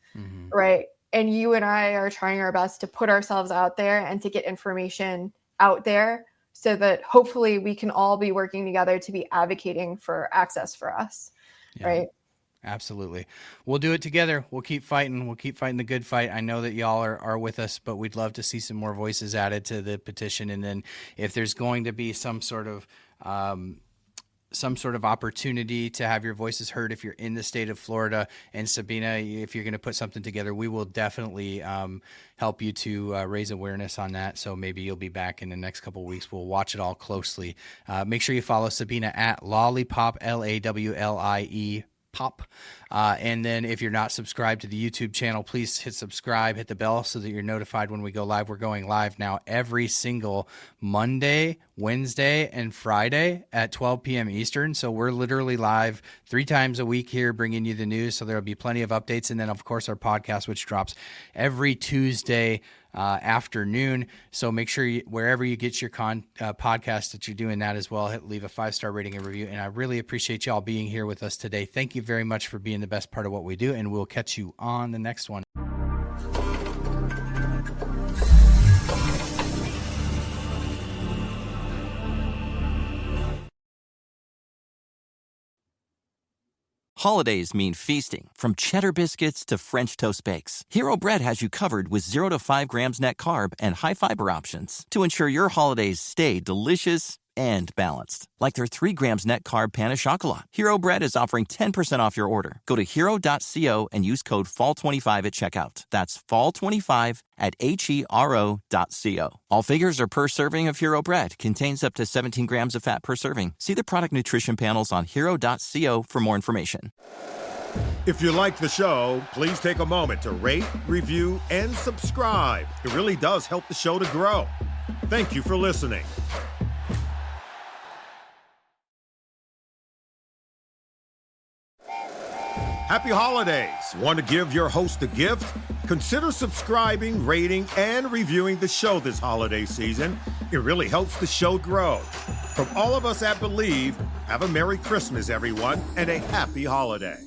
right? And you and I are trying our best to put ourselves out there and to get information out there so that hopefully we can all be working together to be advocating for access for us, right? Absolutely. We'll do it together. We'll keep fighting. We'll keep fighting the good fight. I know that y'all are with us, but we'd love to see some more voices added to the petition. And then if there's going to be some sort of opportunity to have your voices heard, if you're in the state of Florida, and Sabina, if you're going to put something together, we will definitely help you to raise awareness on that. So maybe you'll be back in the next couple of weeks. We'll watch it all closely. Make sure you follow Sabina at Lollipop, LAWLIE top. And then if you're not subscribed to the YouTube channel, please hit subscribe, hit the bell so that you're notified when we go live. We're going live now every single Monday, Wednesday, and Friday at 12 p.m. Eastern. So we're literally live 3 times a week here bringing you the news. So there'll be plenty of updates. And then, of course, our podcast, which drops every Tuesday afternoon. So make sure wherever you get your podcast that you're doing that as well, leave a 5-star rating and review. And I really appreciate y'all being here with us today. Thank you very much for being the best part of what we do. And we'll catch you on the next one. Holidays mean feasting, from cheddar biscuits to French toast bakes. Hero Bread has you covered with 0 to 5 grams net carb and high fiber options to ensure your holidays stay delicious and balanced. Like their 3 grams net carb pan of chocolat. Hero Bread is offering 10% off your order. Go to hero.co and use code FALL25 at checkout. That's FALL25 at hero.co. All figures are per serving of Hero Bread. Contains up to 17 grams of fat per serving. See the product nutrition panels on hero.co for more information. If you like the show, please take a moment to rate, review, and subscribe. It really does help the show to grow. Thank you for listening. Happy holidays! Want to give your host a gift? Consider subscribing, rating, and reviewing the show this holiday season. It really helps the show grow. From all of us at Believe, have a Merry Christmas, everyone, and a Happy Holiday.